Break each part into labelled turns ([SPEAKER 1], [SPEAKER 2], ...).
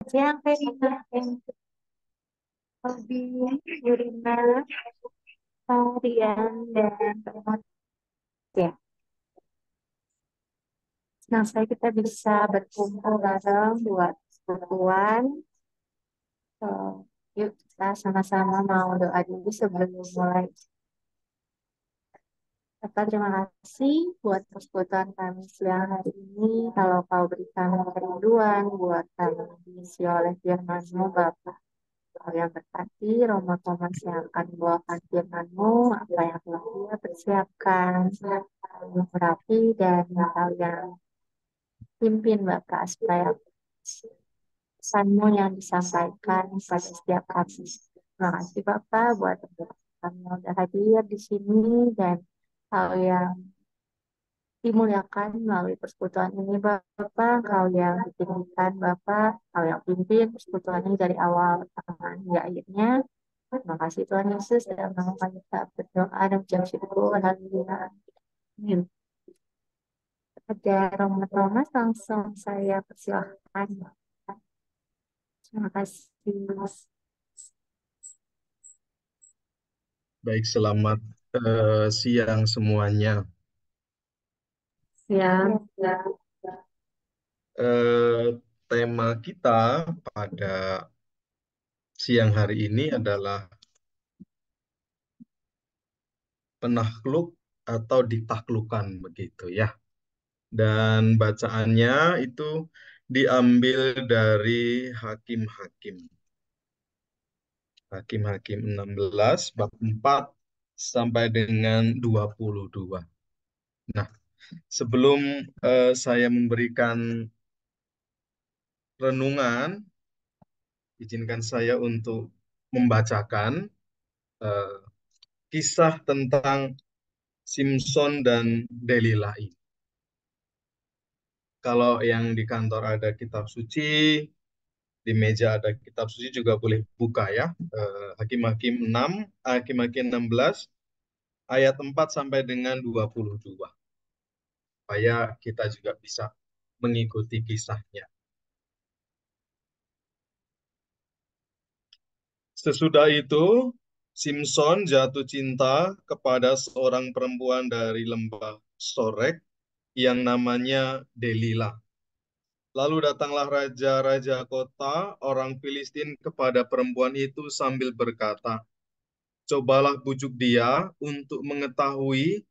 [SPEAKER 1] Siang, Ferina. Hobi, Yurina, Rian, dan teman ya. Senang sekali kita bisa berkumpul bareng buat persekutuan. Eh, Yuk kita sama-sama mau doa dulu sebelum mulai. Bapak, terima kasih buat persekutuan kami siang hari ini. Kalau kau berikan kerinduan buat kami diisi oleh firman-Mu, Bapak. Kau yang berkati, Romo Thomas yang akan membawakan firman-Mu, apa yang telah Dia persiapkan, Rapi dan Kau yang pimpin Bapak, supaya pesan-Mu yang disampaikan pada setiap kami. Terima kasih Bapak buat kami yang sudah hadir di sini dan Kau yang dimuliakan melalui persekutuan ini Bapak, Kau yang ditinggikan Bapak, Kau yang pimpin persekutuan ini dari awal tangan hingga akhirnya. Terima kasih Tuhan Yesus dan nama kami kita berdoa dan mengucap syukur. Haleluya. Amin. Ada Romo Thomas, langsung saya persilahkan. Terima kasih.
[SPEAKER 2] Baik, selamat siang semuanya.
[SPEAKER 1] Ya,
[SPEAKER 2] Eh, Tema kita pada siang hari ini adalah penakluk atau ditaklukkan begitu ya. Dan bacaannya itu diambil dari Hakim-Hakim. Hakim-Hakim 16 bab 4 sampai dengan 22. Nah, sebelum saya memberikan renungan, izinkan saya untuk membacakan eh, kisah tentang Simpson dan Delilah ini. Kalau yang di kantor ada kitab suci, di meja ada kitab suci juga boleh buka ya. Hakim-Hakim 6, Hakim-Hakim 16, ayat 4 sampai dengan 22. Supaya kita juga bisa mengikuti kisahnya. Sesudah itu, Simpson jatuh cinta kepada seorang perempuan dari lembah Sorek yang namanya Delilah. Lalu datanglah raja-raja kota orang Filistin kepada perempuan itu sambil berkata, "Cobalah bujuk dia untuk mengetahui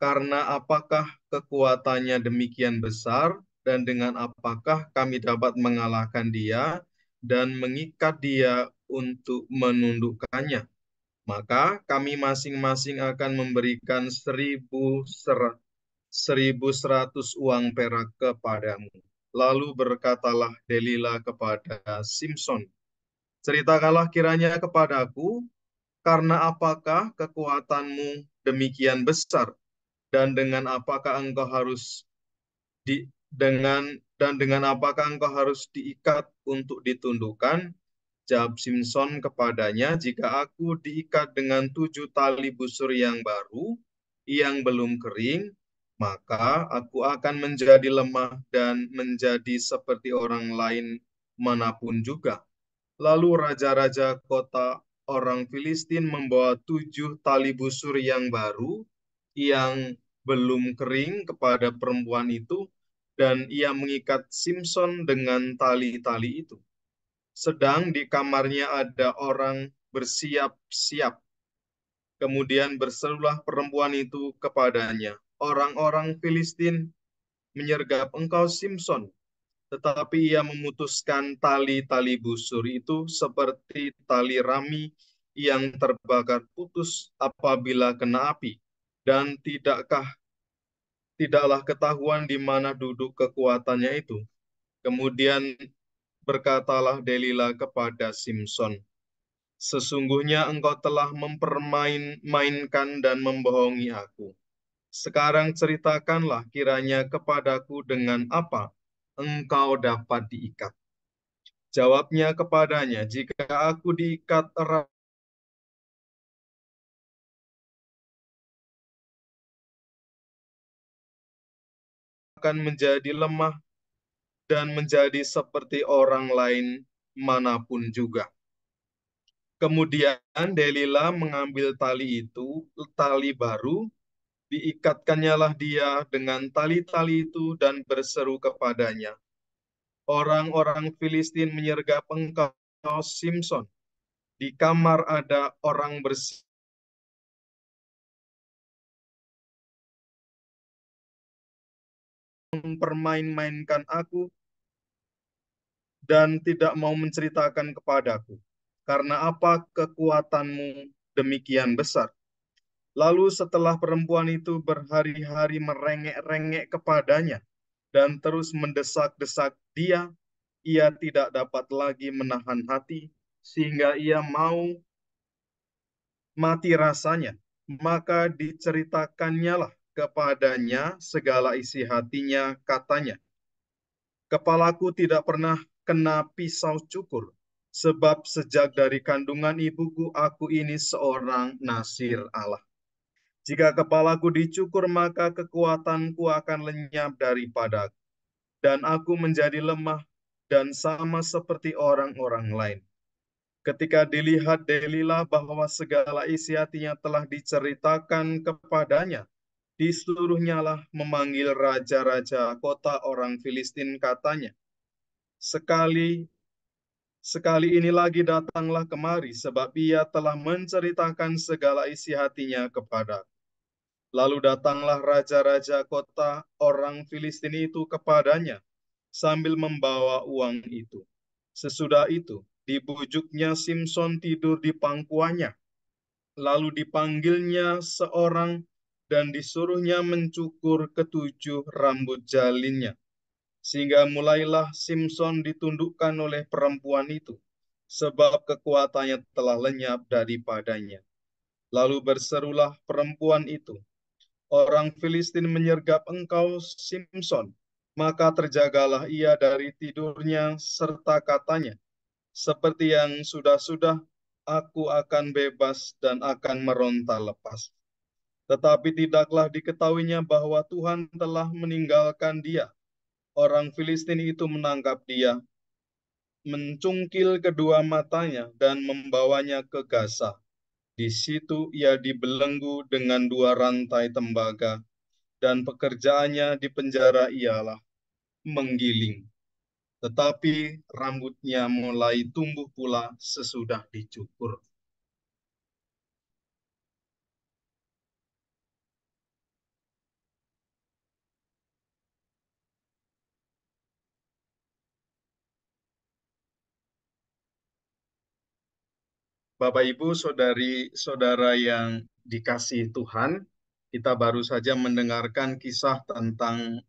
[SPEAKER 2] karena apakah kekuatannya demikian besar dan dengan apakah kami dapat mengalahkan dia dan mengikat dia untuk menundukkannya. Maka kami masing-masing akan memberikan 1.100 uang perak kepadamu." Lalu berkatalah Delila kepada Simpson, "Ceritakanlah kiranya kepadaku, karena apakah kekuatanmu demikian besar, dan dengan apakah engkau harus di dengan dengan apakah engkau harus diikat untuk ditundukkan?" Jawab Simpson kepadanya, "Jika aku diikat dengan 7 tali busur yang baru, yang belum kering, maka aku akan menjadi lemah dan menjadi seperti orang lain manapun juga." Lalu raja-raja kota orang Filistin membawa 7 tali busur yang baru, yang belum kering kepada perempuan itu, dan ia mengikat Simpson dengan tali-tali itu. Sedang di kamarnya ada orang bersiap-siap. Kemudian berserulah perempuan itu kepadanya, "Orang-orang Filistin menyergap engkau, Simpson." Tetapi ia memutuskan tali-tali busur itu seperti tali rami yang terbakar putus apabila kena api. Dan tidaklah ketahuan di mana duduk kekuatannya itu. Kemudian berkatalah Delila kepada Simpson, "Sesungguhnya engkau telah mempermainkan dan membohongi aku. Sekarang ceritakanlah kiranya kepadaku dengan apa engkau dapat diikat." Jawabnya kepadanya, "Jika aku diikat erat akan menjadi lemah dan menjadi seperti orang lain manapun juga. Kemudian Delila mengambil tali itu, tali baru, diikatkannya lah dia dengan tali-tali itu dan berseru kepadanya, orang-orang Filistin menyergap engkau, Simson. Di kamar ada orang mempermain-mainkan aku dan tidak mau menceritakan kepadaku. Karena apa kekuatanmu demikian besar? Lalu setelah perempuan itu berhari-hari merengek-rengek kepadanya dan terus mendesak-desak dia, ia tidak dapat lagi menahan hati, sehingga ia mau mati rasanya. Maka diceritakannya lah kepadanya segala isi hatinya, katanya, kepalaku tidak pernah kena pisau cukur, sebab sejak dari kandungan ibuku aku ini seorang nasir Allah. Jika kepalaku dicukur, maka kekuatanku akan lenyap daripadaku, dan aku menjadi lemah dan sama seperti orang-orang lain. Ketika dilihat Delila bahwa segala isi hatinya telah diceritakan kepadanya, disuruhnya lah memanggil raja-raja kota orang Filistin, katanya, Sekali sekali ini lagi datanglah kemari, sebab ia telah menceritakan segala isi hatinya kepada. Lalu datanglah raja-raja kota orang Filistin itu kepadanya, sambil membawa uang itu. Sesudah itu, dibujuknya Simson tidur di pangkuannya. Lalu dipanggilnya seorang dan disuruhnya mencukur ketujuh rambut jalinnya. Sehingga mulailah Simson ditundukkan oleh perempuan itu, sebab kekuatannya telah lenyap daripadanya. Lalu berserulah perempuan itu, orang Filistin menyergap engkau, Simson. Maka terjagalah ia dari tidurnya, serta katanya, seperti yang sudah-sudah, aku akan bebas dan akan meronta lepas. Tetapi tidaklah diketahuinya bahwa Tuhan telah meninggalkan dia. Orang Filistin itu menangkap dia, mencungkil kedua matanya, dan membawanya ke Gaza. Di situ ia dibelenggu dengan dua rantai tembaga, dan pekerjaannya di penjara ialah menggiling. Tetapi rambutnya mulai tumbuh pula sesudah dicukur. Bapak Ibu, saudari-saudara yang dikasihi Tuhan, kita baru saja mendengarkan kisah tentang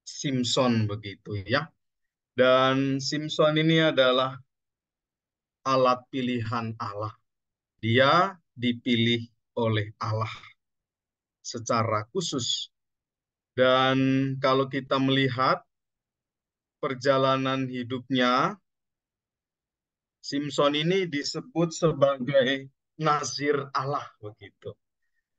[SPEAKER 2] Simson begitu ya. Dan Simson ini adalah alat pilihan Allah. Dia dipilih oleh Allah secara khusus. Dan kalau kita melihat perjalanan hidupnya, Simson ini disebut sebagai Nazir Allah begitu.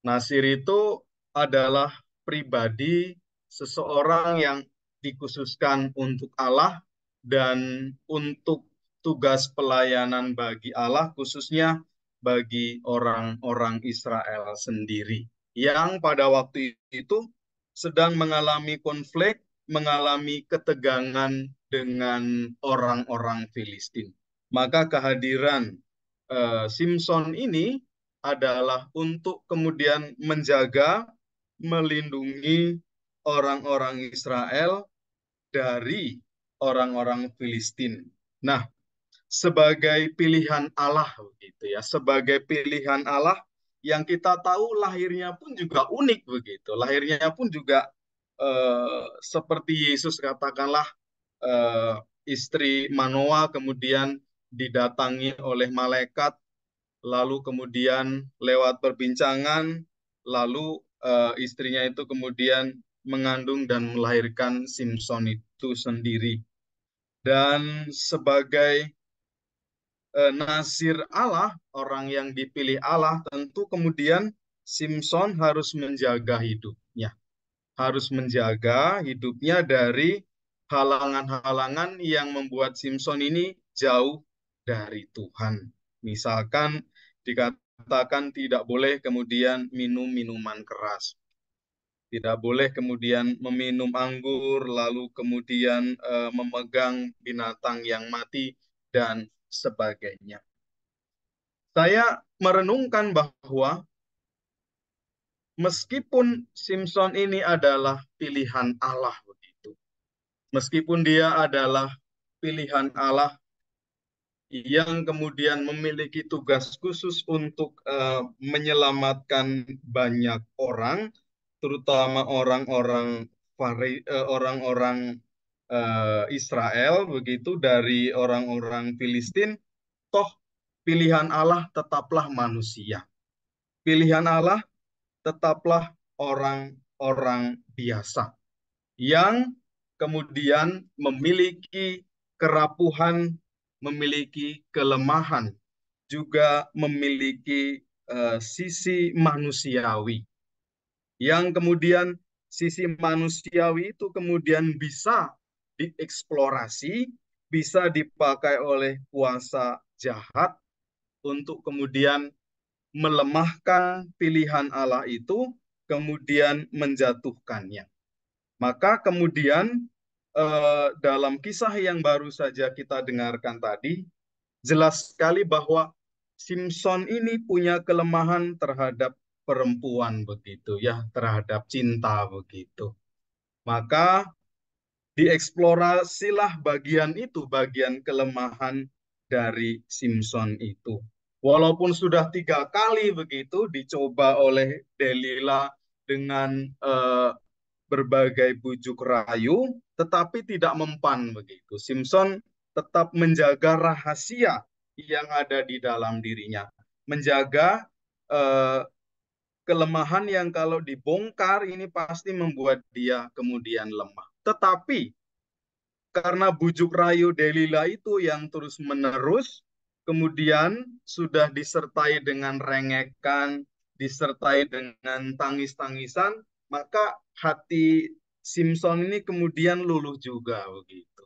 [SPEAKER 2] Nasir itu adalah pribadi seseorang yang dikhususkan untuk Allah dan untuk tugas pelayanan bagi Allah, khususnya bagi orang-orang Israel sendiri, yang pada waktu itu sedang mengalami konflik, mengalami ketegangan dengan orang-orang Filistin. Maka kehadiran Simson ini adalah untuk kemudian menjaga, melindungi orang-orang Israel dari orang-orang Filistin. Nah, sebagai pilihan Allah begitu ya, sebagai pilihan Allah yang kita tahu lahirnya pun juga unik begitu. Lahirnya pun juga seperti Yesus katakanlah istri Manoa kemudian didatangi oleh malaikat, lalu kemudian lewat perbincangan, lalu istrinya itu kemudian mengandung dan melahirkan Simson itu sendiri. Dan sebagai Nasir Allah, orang yang dipilih Allah, tentu kemudian Simson harus menjaga hidupnya. Harus menjaga hidupnya dari halangan-halangan yang membuat Simpson ini jauh dari Tuhan. Misalkan dikatakan tidak boleh kemudian minum minuman keras. Tidak boleh kemudian meminum anggur, lalu kemudian memegang binatang yang mati, dan sebagainya. Saya merenungkan bahwa meskipun Simpson ini adalah pilihan Allah begitu, meskipun dia adalah pilihan Allah yang kemudian memiliki tugas khusus untuk menyelamatkan banyak orang, terutama orang-orang Israel begitu dari orang-orang Filistin. Toh pilihan Allah tetaplah manusia. Pilihan Allah tetaplah orang-orang biasa yang kemudian memiliki kerapuhan, memiliki kelemahan, juga memiliki sisi manusiawi. Yang kemudian sisi manusiawi itu kemudian bisa dieksplorasi, bisa dipakai oleh kuasa jahat untuk kemudian melemahkan pilihan Allah itu, kemudian menjatuhkannya. Maka kemudian dalam kisah yang baru saja kita dengarkan tadi, jelas sekali bahwa Simpson ini punya kelemahan terhadap perempuan begitu ya, terhadap cinta begitu. Maka dieksplorasilah bagian itu, bagian kelemahan dari Simpson itu. Walaupun sudah 3 kali begitu dicoba oleh Delila dengan berbagai bujuk rayu, tetapi tidak mempan begitu. Simpson tetap menjaga rahasia yang ada di dalam dirinya, menjaga eh, kelemahan yang kalau dibongkar ini pasti membuat dia kemudian lemah. Tetapi karena bujuk rayu Delila itu yang terus-menerus, kemudian sudah disertai dengan rengekan, disertai dengan tangis-tangisan, maka hati Simpson ini kemudian luluh juga begitu.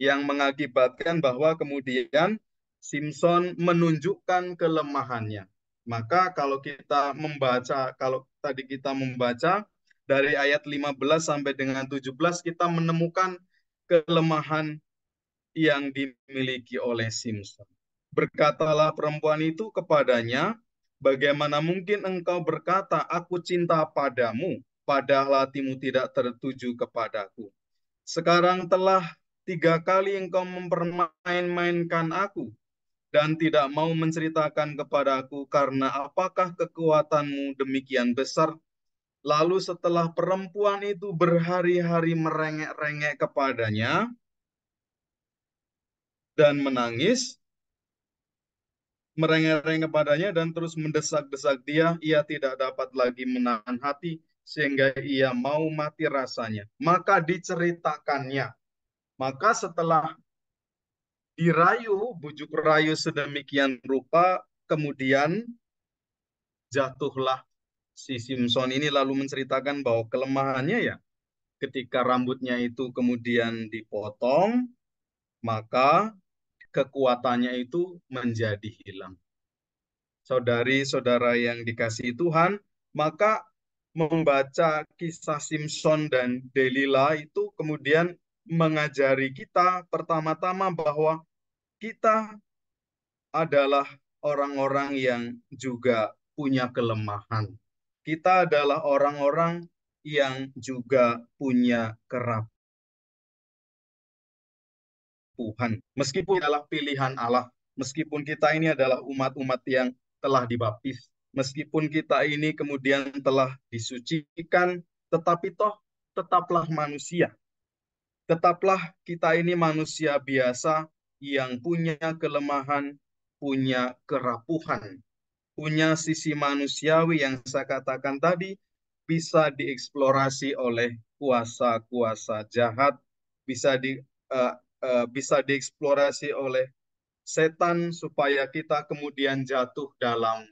[SPEAKER 2] Yang mengakibatkan bahwa kemudian Simpson menunjukkan kelemahannya. Maka kalau kita membaca, kalau tadi kita membaca dari ayat 15 sampai dengan 17, kita menemukan kelemahan yang dimiliki oleh Simpson. Berkatalah perempuan itu kepadanya, bagaimana mungkin engkau berkata, aku cinta padamu, padahal hatimu tidak tertuju kepadaku. Sekarang telah 3 kali engkau mempermain-mainkan aku, dan tidak mau menceritakan kepadaku, karena apakah kekuatanmu demikian besar? Lalu setelah perempuan itu berhari-hari merengek-rengek kepadanya, dan menangis, merengek-rengek kepadanya dan terus mendesak-desak dia, ia tidak dapat lagi menahan hati, sehingga ia mau mati rasanya. Maka diceritakannya. Maka setelah dirayu, bujuk rayu sedemikian rupa, kemudian jatuhlah si Simpson ini lalu menceritakan bahwa kelemahannya ya, ketika rambutnya itu kemudian dipotong, maka kekuatannya itu menjadi hilang. Saudari-saudara yang dikasihi Tuhan, maka membaca kisah Simpson dan Delila itu kemudian mengajari kita pertama-tama bahwa kita adalah orang-orang yang juga punya kelemahan. Kita adalah orang-orang yang juga punya kerapuhan. Meskipun adalah pilihan Allah, meskipun kita ini adalah umat-umat yang telah dibaptis, meskipun kita ini kemudian telah disucikan, tetapi toh tetaplah manusia. Tetaplah kita ini manusia biasa yang punya kelemahan, punya kerapuhan, punya sisi manusiawi yang saya katakan tadi bisa dieksplorasi oleh kuasa-kuasa jahat, bisa bisa dieksplorasi oleh setan supaya kita kemudian jatuh dalam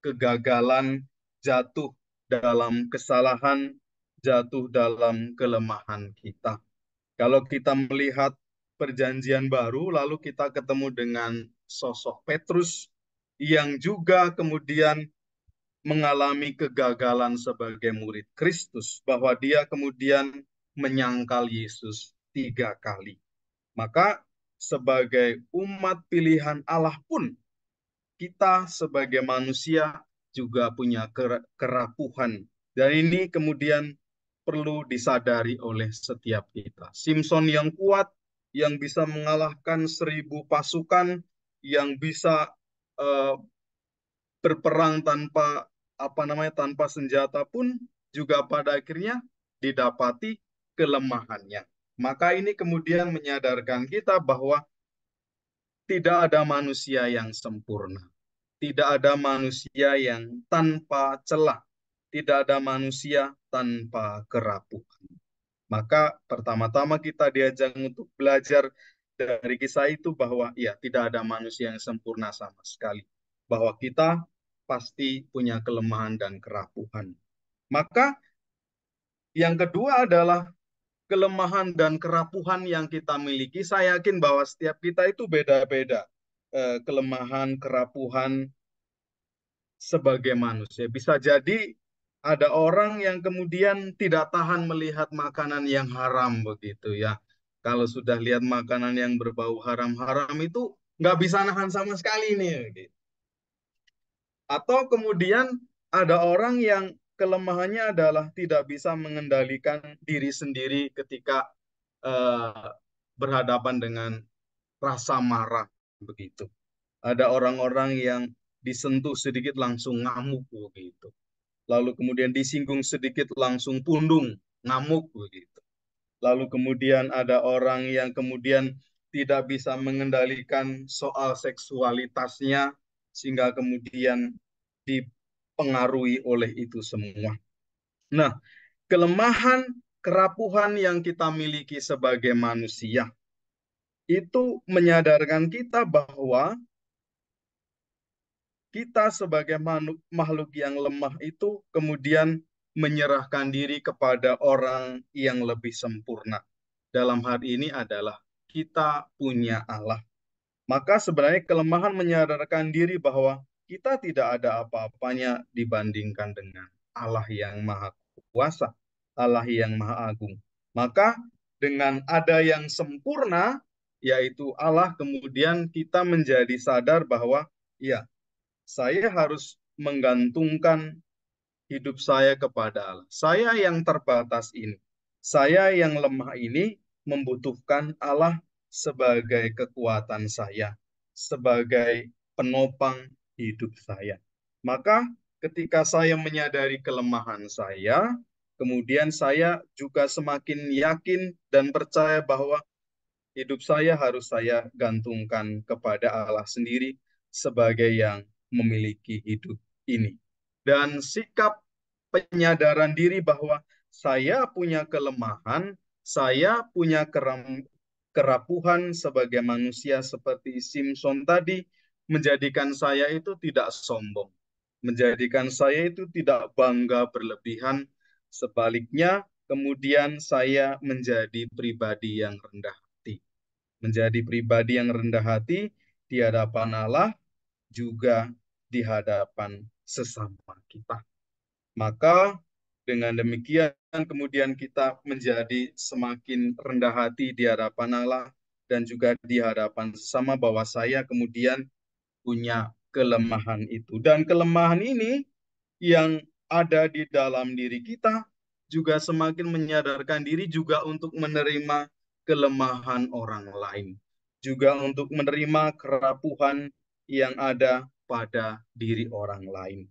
[SPEAKER 2] kegagalan, jatuh dalam kesalahan, jatuh dalam kelemahan kita. Kalau kita melihat perjanjian baru, lalu kita ketemu dengan sosok Petrus yang juga kemudian mengalami kegagalan sebagai murid Kristus, bahwa dia kemudian menyangkal Yesus 3 kali. Maka sebagai umat pilihan Allah pun, kita sebagai manusia juga punya kerapuhan. Dan ini kemudian perlu disadari oleh setiap kita. Simpson yang kuat, yang bisa mengalahkan 1.000 pasukan, yang bisa uh, berperang tanpa senjata pun juga pada akhirnya didapati kelemahannya. Maka ini kemudian menyadarkan kita bahwa tidak ada manusia yang sempurna. Tidak ada manusia yang tanpa celah. Tidak ada manusia tanpa kerapuhan. Maka pertama-tama kita diajak untuk belajar dari kisah itu bahwa ya tidak ada manusia yang sempurna sama sekali. Bahwa kita pasti punya kelemahan dan kerapuhan. Maka yang kedua adalah kelemahan dan kerapuhan yang kita miliki. Saya yakin bahwa setiap kita itu beda-beda. Kelemahan, kerapuhan sebagai manusia. Bisa jadi ada orang yang kemudian tidak tahan melihat makanan yang haram begitu ya. Kalau sudah lihat makanan yang berbau haram-haram itu nggak bisa nahan sama sekali nih. Gitu. Atau kemudian ada orang yang kelemahannya adalah tidak bisa mengendalikan diri sendiri ketika eh, berhadapan dengan rasa marah begitu. Ada orang-orang yang disentuh sedikit langsung ngamuk begitu. Lalu kemudian disinggung sedikit langsung pundung, ngamuk begitu. Lalu kemudian ada orang yang kemudian tidak bisa mengendalikan soal seksualitasnya sehingga kemudian dipengaruhi oleh itu semua. Nah, kelemahan, kerapuhan yang kita miliki sebagai manusia itu menyadarkan kita bahwa kita sebagai makhluk yang lemah itu kemudian menyerahkan diri kepada orang yang lebih sempurna. Dalam hal ini adalah kita punya Allah. Maka sebenarnya kelemahan menyadarkan diri bahwa kita tidak ada apa-apanya dibandingkan dengan Allah yang maha kuasa, Allah yang maha agung. Maka dengan ada yang sempurna, yaitu Allah, kemudian kita menjadi sadar bahwa ya, saya harus menggantungkan hidup saya kepada Allah. Saya yang terbatas ini, saya yang lemah ini membutuhkan Allah sebagai kekuatan saya, sebagai penopang hidup saya. Maka ketika saya menyadari kelemahan saya, kemudian saya juga semakin yakin dan percaya bahwa hidup saya harus saya gantungkan kepada Allah sendiri sebagai yang memiliki hidup ini. Dan sikap penyadaran diri bahwa saya punya kelemahan, saya punya kerapuhan sebagai manusia seperti Simpson tadi, menjadikan saya itu tidak sombong. Menjadikan saya itu tidak bangga berlebihan. Sebaliknya, kemudian saya menjadi pribadi yang rendah hati. Menjadi pribadi yang rendah hati di hadapan Allah, juga di hadapan sesama kita. Maka dengan demikian kemudian kita menjadi semakin rendah hati di hadapan Allah dan juga di hadapan sesama bahwa saya kemudian punya kelemahan itu. Dan kelemahan ini yang ada di dalam diri kita juga semakin menyadarkan diri juga untuk menerima kelemahan orang lain. Juga untuk menerima kerapuhan yang ada pada diri orang lain.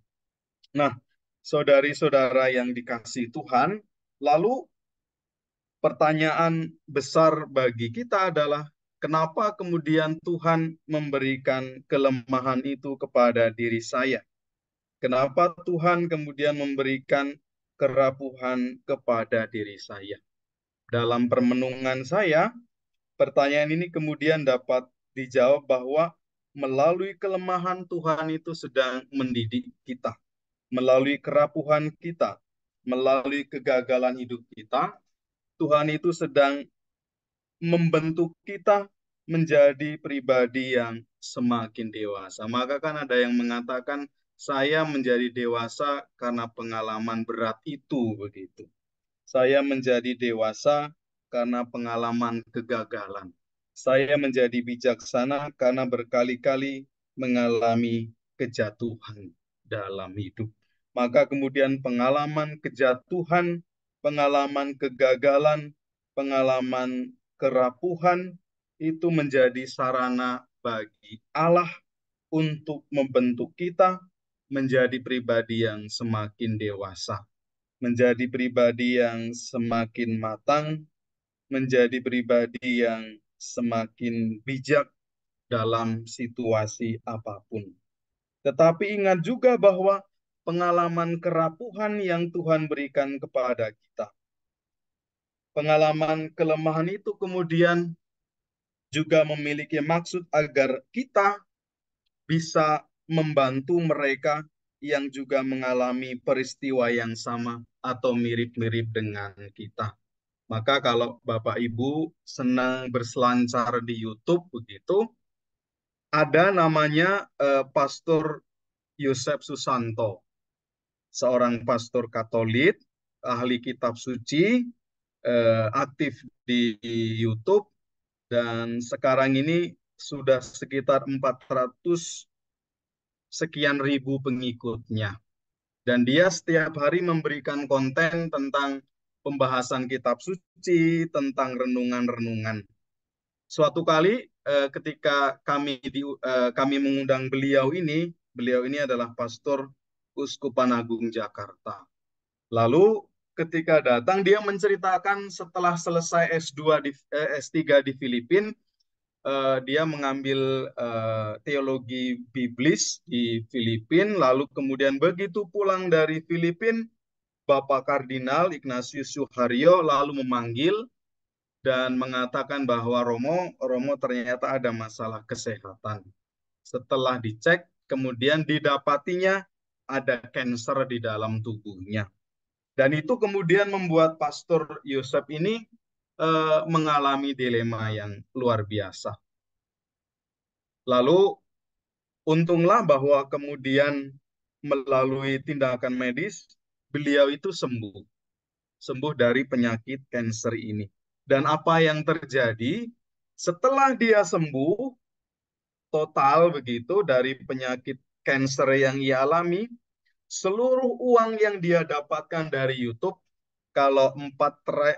[SPEAKER 2] Nah, saudari-saudara yang dikasih Tuhan, lalu pertanyaan besar bagi kita adalah kenapa kemudian Tuhan memberikan kelemahan itu kepada diri saya? Kenapa Tuhan kemudian memberikan kerapuhan kepada diri saya? Dalam permenungan saya, pertanyaan ini kemudian dapat dijawab bahwa melalui kelemahan Tuhan itu sedang mendidik kita. Melalui kerapuhan kita, melalui kegagalan hidup kita, Tuhan itu sedang membentuk kita menjadi pribadi yang semakin dewasa. Maka kan ada yang mengatakan saya menjadi dewasa karena pengalaman berat itu begitu. Saya menjadi dewasa karena pengalaman kegagalan. Saya menjadi bijaksana karena berkali-kali mengalami kejatuhan dalam hidup. Maka kemudian pengalaman kejatuhan, pengalaman kegagalan, pengalaman kerapuhan itu menjadi sarana bagi Allah untuk membentuk kita menjadi pribadi yang semakin dewasa, menjadi pribadi yang semakin matang, menjadi pribadi yang semakin bijak dalam situasi apapun. Tetapi ingat juga bahwa pengalaman kerapuhan yang Tuhan berikan kepada kita, pengalaman kelemahan itu kemudian juga memiliki maksud agar kita bisa membantu mereka yang juga mengalami peristiwa yang sama atau mirip-mirip dengan kita. Maka kalau Bapak Ibu senang berselancar di YouTube begitu, ada namanya Pastor Yosef Susanto, seorang pastor Katolik, ahli kitab suci, aktif di YouTube, dan sekarang ini sudah sekitar 400 sekian ribu pengikutnya. Dan dia setiap hari memberikan konten tentang pembahasan kitab suci, tentang renungan-renungan. Suatu kali ketika kami mengundang beliau ini adalah pastor Uskupan Agung Jakarta. Lalu ketika datang dia menceritakan setelah selesai S3 di Filipina, dia mengambil teologi biblis di Filipina, lalu kemudian begitu pulang dari Filipina, Bapak Kardinal Ignatius Suharyo lalu memanggil dan mengatakan bahwa Romo ternyata ada masalah kesehatan. Setelah dicek, kemudian didapatinya ada kanker di dalam tubuhnya. Dan itu kemudian membuat Pastor Yosef ini mengalami dilema yang luar biasa. Lalu untunglah bahwa kemudian melalui tindakan medis, beliau itu sembuh dari penyakit kanker ini. Dan apa yang terjadi setelah dia sembuh total begitu dari penyakit kanker yang ia alami, seluruh uang yang dia dapatkan dari YouTube, kalau 400.000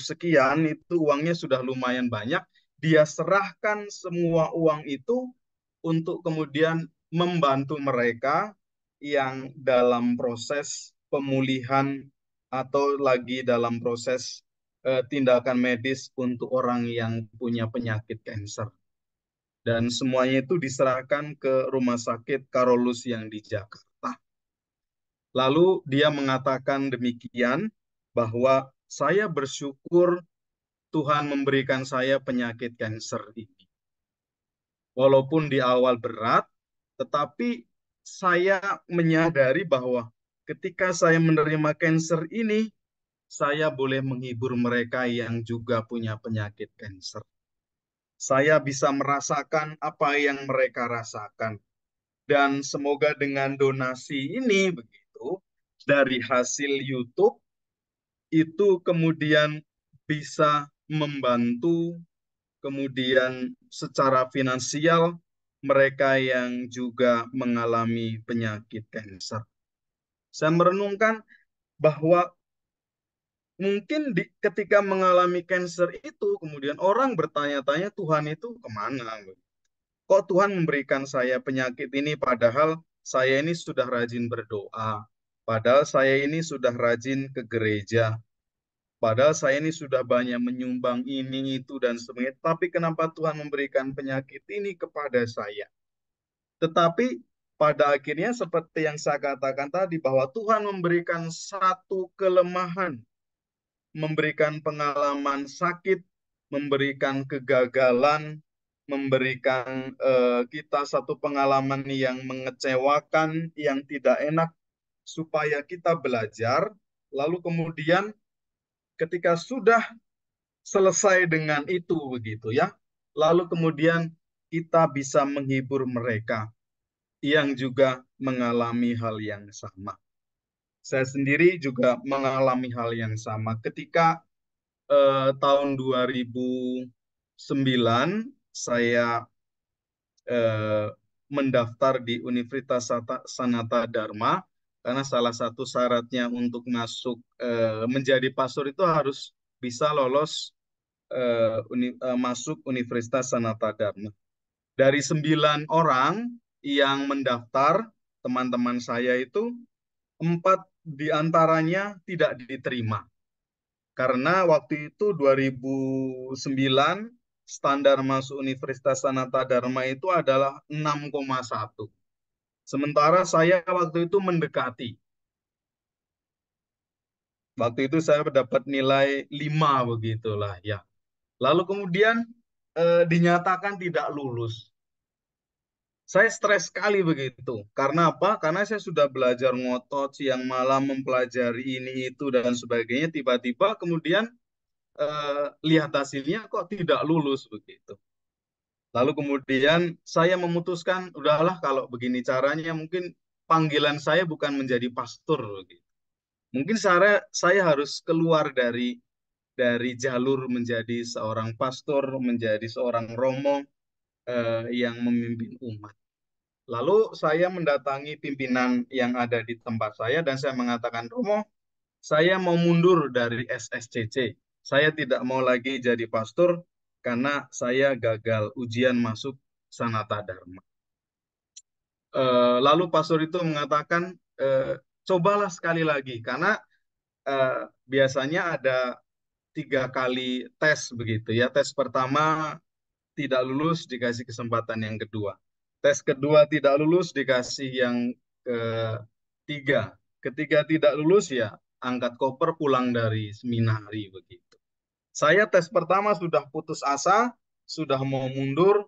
[SPEAKER 2] sekian, itu uangnya sudah lumayan banyak. Dia serahkan semua uang itu untuk kemudian membantu mereka yang dalam proses pemulihan atau lagi dalam proses tindakan medis untuk orang yang punya penyakit kanker. Dan semuanya itu diserahkan ke Rumah Sakit Karolus yang di Jakarta. Lalu dia mengatakan demikian, bahwa saya bersyukur Tuhan memberikan saya penyakit kanker ini. Walaupun di awal berat, tetapi saya menyadari bahwa ketika saya menerima kanker ini, saya boleh menghibur mereka yang juga punya penyakit kanker. Saya bisa merasakan apa yang mereka rasakan. Dan semoga dengan donasi ini begitu, dari hasil YouTube, itu kemudian bisa membantu kemudian secara finansial mereka yang juga mengalami penyakit kanker. Saya merenungkan bahwa mungkin ketika mengalami kanker itu, kemudian orang bertanya-tanya Tuhan itu kemana? Kok Tuhan memberikan saya penyakit ini padahal saya ini sudah rajin berdoa, padahal saya ini sudah rajin ke gereja, padahal saya ini sudah banyak menyumbang ini, itu, dan sebagainya. Tapi kenapa Tuhan memberikan penyakit ini kepada saya? Tetapi pada akhirnya seperti yang saya katakan tadi, bahwa Tuhan memberikan satu kelemahan, memberikan pengalaman sakit, memberikan kegagalan, memberikan kita satu pengalaman yang mengecewakan, yang tidak enak, supaya kita belajar Lalu kemudian ketika sudah selesai dengan itu begitu ya, lalu kemudian kita bisa menghibur mereka yang juga mengalami hal yang sama. Saya sendiri juga mengalami hal yang sama ketika tahun 2009 saya eh, mendaftar di Universitas Sanata Dharma karena salah satu syaratnya untuk masuk menjadi pastor itu harus bisa lolos masuk Universitas Sanata Dharma. Dari 9 orang yang mendaftar, teman-teman saya itu 4 diantaranya tidak diterima. Karena waktu itu 2009 standar masuk Universitas Sanata Dharma itu adalah 6,1. Sementara saya waktu itu mendekati. Waktu itu saya dapat nilai 5 begitulah ya. Lalu kemudian dinyatakan tidak lulus. Saya stres sekali begitu. Karena apa? Karena saya sudah belajar ngotot siang malam mempelajari ini itu dan sebagainya. Tiba-tiba kemudian lihat hasilnya kok tidak lulus begitu. Lalu kemudian saya memutuskan, udahlah kalau begini caranya mungkin panggilan saya bukan menjadi pastor begitu. Mungkin saya harus keluar dari jalur menjadi seorang pastor, menjadi seorang romo yang memimpin umat. Lalu saya mendatangi pimpinan yang ada di tempat saya dan saya mengatakan, Romo, saya mau mundur dari SSCC. Saya tidak mau lagi jadi pastor karena saya gagal ujian masuk Sanata Dharma. Lalu pastor itu mengatakan, cobalah sekali lagi karena biasanya ada 3 kali tes begitu ya. Tes pertama tidak lulus dikasih kesempatan yang kedua. Tes kedua tidak lulus dikasih yang ketiga. Ketiga tidak lulus ya angkat koper pulang dari seminari begitu. Saya tes pertama sudah putus asa, sudah mau mundur,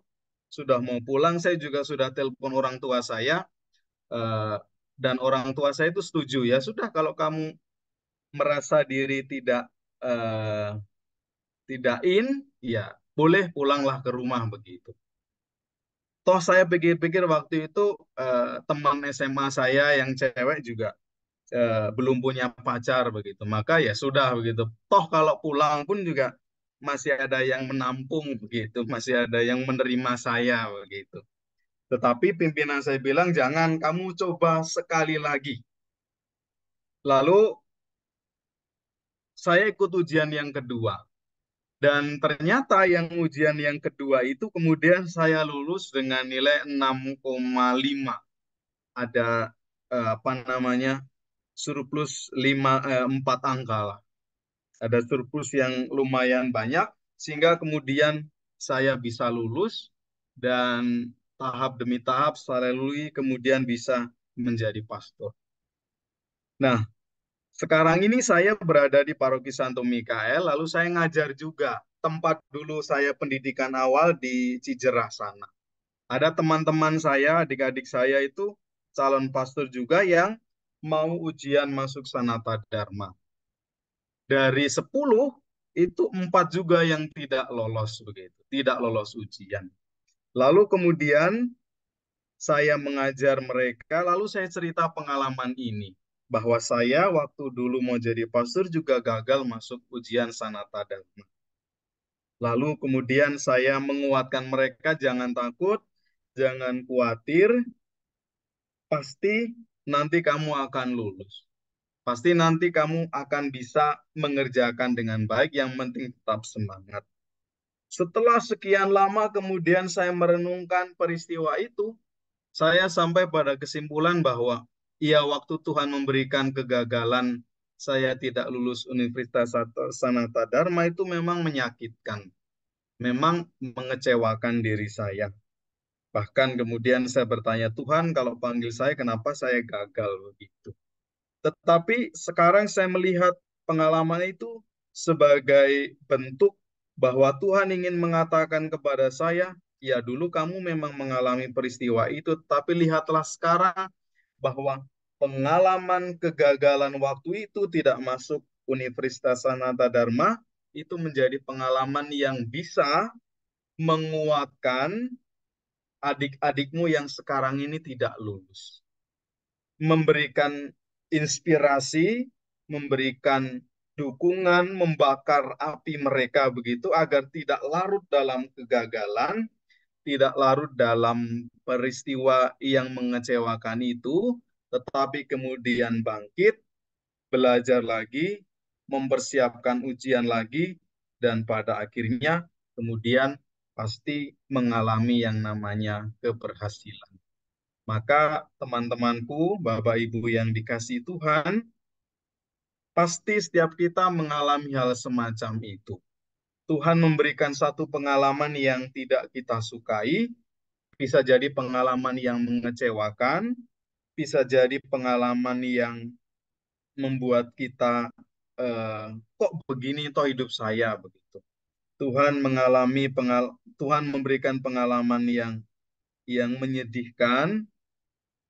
[SPEAKER 2] sudah mau pulang. Saya juga sudah telepon orang tua saya eh, dan orang tua saya itu setuju ya sudah kalau kamu merasa diri eh, tidak in, ya boleh pulanglah ke rumah begitu. Toh saya pikir-pikir waktu itu teman SMA saya yang cewek juga belum punya pacar begitu. Maka ya sudah begitu. Toh kalau pulang pun juga masih ada yang menampung begitu, masih ada yang menerima saya begitu. Tetapi pimpinan saya bilang jangan kamu coba sekali lagi. Lalu saya ikut ujian yang kedua. Dan ternyata yang ujian yang kedua itu kemudian saya lulus dengan nilai 6,5. Ada apa namanya surplus 4 angka lah. Ada surplus yang lumayan banyak sehingga kemudian saya bisa lulus dan tahap demi tahap saya lalui kemudian bisa menjadi pastor. Nah, sekarang ini saya berada di Paroki Santo Mikael, lalu saya ngajar juga tempat dulu saya pendidikan awal di Cijerah sana. Ada teman-teman saya, adik-adik saya itu calon pastor juga yang mau ujian masuk Sanata Dharma. Dari 10, itu 4 juga yang tidak lolos begitu, tidak lolos ujian. Lalu kemudian saya mengajar mereka, lalu saya cerita pengalaman ini. Bahwa saya waktu dulu mau jadi pastor juga gagal masuk ujian Sanata Dharma. Lalu kemudian saya menguatkan mereka, jangan takut, jangan khawatir, pasti nanti kamu akan lulus. Pasti nanti kamu akan bisa mengerjakan dengan baik, yang penting tetap semangat. Setelah sekian lama kemudian saya merenungkan peristiwa itu, saya sampai pada kesimpulan bahwa ya waktu Tuhan memberikan kegagalan saya tidak lulus Universitas Sanata Dharma itu memang menyakitkan, memang mengecewakan diri saya. Bahkan kemudian saya bertanya, Tuhan kalau panggil saya kenapa saya gagal begitu. Tetapi sekarang saya melihat pengalaman itu sebagai bentuk bahwa Tuhan ingin mengatakan kepada saya, ya dulu kamu memang mengalami peristiwa itu, tapi lihatlah sekarang bahwa pengalaman kegagalan waktu itu tidak masuk Universitas Sanata Dharma, itu menjadi pengalaman yang bisa menguatkan adik-adikmu yang sekarang ini tidak lulus. Memberikan inspirasi, memberikan dukungan, membakar api mereka begitu agar tidak larut dalam kegagalan, tidak larut dalam peristiwa yang mengecewakan itu, tetapi kemudian bangkit, belajar lagi, mempersiapkan ujian lagi, dan pada akhirnya kemudian pasti mengalami yang namanya keberhasilan. Maka teman-temanku, Bapak Ibu yang dikasihi Tuhan, pasti setiap kita mengalami hal semacam itu. Tuhan memberikan satu pengalaman yang tidak kita sukai, bisa jadi pengalaman yang mengecewakan, bisa jadi pengalaman yang membuat kita kok begini toh hidup saya begitu. Tuhan memberikan pengalaman yang menyedihkan,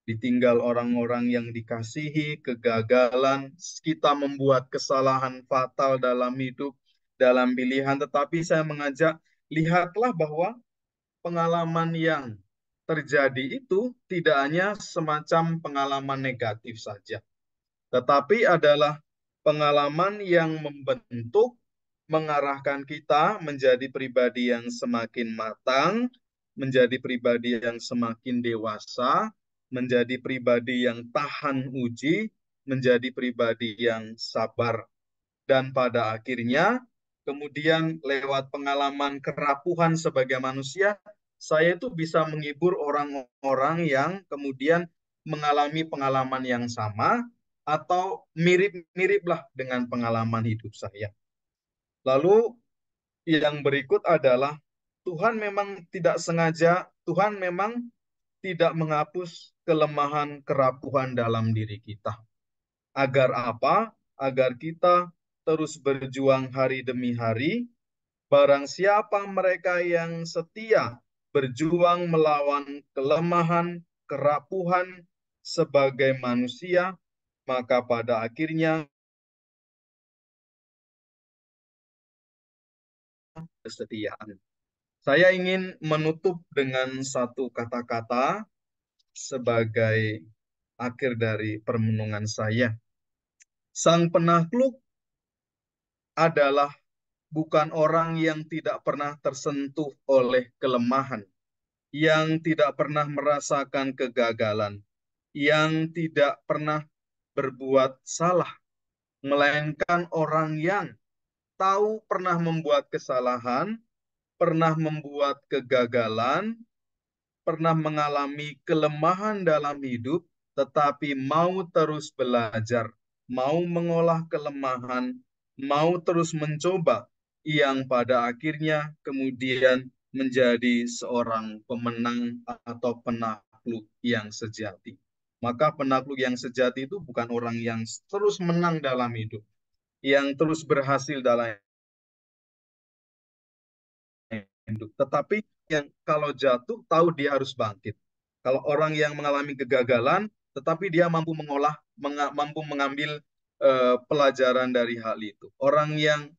[SPEAKER 2] ditinggal orang-orang yang dikasihi, kegagalan, kita membuat kesalahan fatal dalam hidup, dalam pilihan, tetapi saya mengajak, lihatlah bahwa pengalaman yang terjadi itu tidak hanya semacam pengalaman negatif saja, tetapi adalah pengalaman yang membentuk, mengarahkan kita menjadi pribadi yang semakin matang, menjadi pribadi yang semakin dewasa, menjadi pribadi yang tahan uji, menjadi pribadi yang sabar. Dan pada akhirnya, kemudian lewat pengalaman kerapuhan sebagai manusia, saya itu bisa menghibur orang-orang yang kemudian mengalami pengalaman yang sama, atau mirip-miriplah dengan pengalaman hidup saya. Lalu yang berikut adalah Tuhan memang tidak sengaja, Tuhan memang tidak menghapus kelemahan kerapuhan dalam diri kita. Agar apa? Agar kita terus berjuang hari demi hari. Barang siapa mereka yang setia berjuang melawan kelemahan, kerapuhan sebagai manusia, maka pada akhirnya kesetiaan. Saya ingin menutup dengan satu kata-kata sebagai akhir dari permenungan saya. Sang penakluk adalah bukan orang yang tidak pernah tersentuh oleh kelemahan, yang tidak pernah merasakan kegagalan, yang tidak pernah berbuat salah, melainkan orang yang tahu pernah membuat kesalahan, pernah membuat kegagalan, pernah mengalami kelemahan dalam hidup, tetapi mau terus belajar, mau mengolah kelemahan, mau terus mencoba, yang pada akhirnya kemudian menjadi seorang pemenang atau penakluk yang sejati. Maka penakluk yang sejati itu bukan orang yang terus menang dalam hidup, yang terus berhasil dalam hidup, tetapi yang kalau jatuh tahu dia harus bangkit. Kalau orang yang mengalami kegagalan, tetapi dia mampu mengolah, mampu mengambil pelajaran dari hal itu. Orang yang